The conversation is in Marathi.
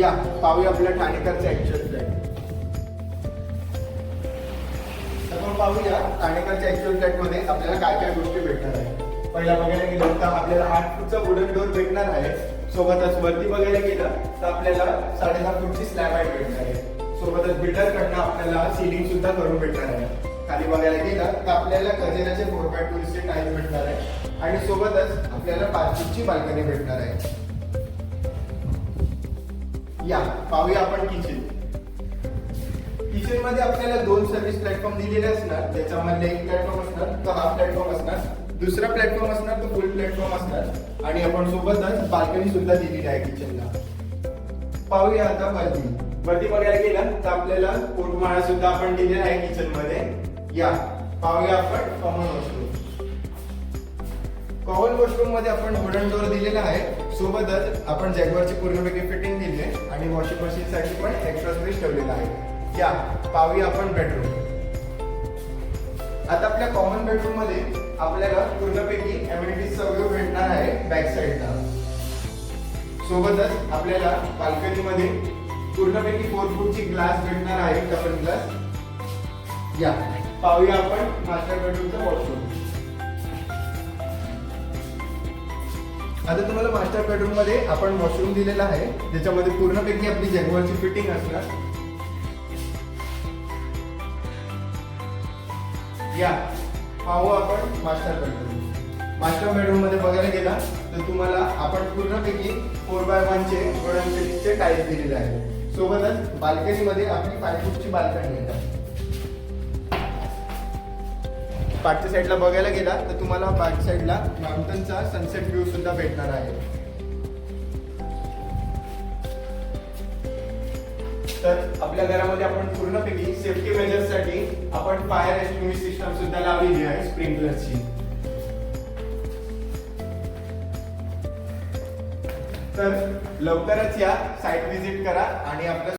या पाहूया आपल्या ठाणेकरचा ऍक्च्युअल फ्लॅट. आपण पाहूया ठाणेकरच्या ऍक्च्युअल फ्लॅट मध्ये आपल्याला काय काय गोष्टी भेटणार आहे. पहिला बघायला गेलं तर आपल्याला 8 फूटचा वुडन डोर भेटणार आहे. सोबतच वरती बघायला गेलं तर आपल्याला 10.5 फूटची स्लॅब हाईट भेटणार आहे. सोबतच बिल्डर कडनं आपल्याला सीलिंग सुद्धा करून भेटणार आहे. खाली बघायला गेलं तर आपल्याला खजिन्याचे 4x2 चे टाईल्स भेटणार आहे आणि सोबतच आपल्याला 5 फूटची बाल्कनी भेटणार आहे. या पाहूया आपण किचन. किचन मध्ये आपल्याला 2 सर्व्हिस प्लॅटफॉर्म दिलेले असणार. त्याच्यामध्ये एक प्लॅटफॉर्म असणार तो हाफ प्लॅटफॉर्म असणार, दुसरा प्लॅटफॉर्म असणार तो फुल प्लॅटफॉर्म असणार आणि आपण सोबतच बाल्कनी सुद्धा दिलेली आहे किचनला. पाहूया आता वरती बघायला गेलं तर आपल्याला पोटमाळा सुद्धा आपण दिलेला आहे किचन मध्ये. या पाहूया आपण कॉमन वॉशरूम. कॉमन वॉशरूम मध्ये आपण वुडन डोअर दिलेला आहे. सोबतच आपण जॅग्वारची पूर्णपैकी फिटिंग दिली आहे आणि वॉशिंग मशीन साठी पण एक्स्ट्रा स्पेस ठेवलेला आहे. या पाहूया आपण बेडरूम. आता आपल्या कॉमन बेडरूम मध्ये आपल्याला पूर्णपैकी एमिनिटीजचा व्ह्यू भेटणार आहे बॅक साइडला. सोबतच आपल्याला बाल्कनी मध्ये पूर्णपैकी 4 फूटची ग्लास भेटणार आहे, डबल ग्लास. या पाहूया आपण मास्टर बेडरूमचा वॉशरूम. आता तुम्हाला मास्टर बेडरूम मध्ये आपण वॉशरूम दिलेला आहे, ज्याच्यामध्ये पूर्णपैकी आपली जॅग्वारची फिटिंग असणार. या पाहू आपण मास्टर बेडरूम. मास्टर बेडरूम मध्ये बघायला गेला तर तुम्हाला आपण पूर्णपैकी 4x1 चे वुडन फिनिशचे टाईल्स दिलेले आहे. सोबतच बाल्कनी मध्ये आपली 5 फूटची बाल्कनी आहे. पाठच्या साईडला बघायला गेला तर तुम्हाला बॅक साईडला माउंटनचा सनसेट व्ह्यू सुद्धा भेटणार आहे. तर आपल्या घरामध्ये आपण पूर्णपैकी सेफ्टी मेजर्स साठी आपण फायर एक्सटिंग्विश सिस्टम सुद्धा लावलेली आहे स्प्रिंकलरची. तर लवकरच या साइट व्हिजिट करा आणि आपल्या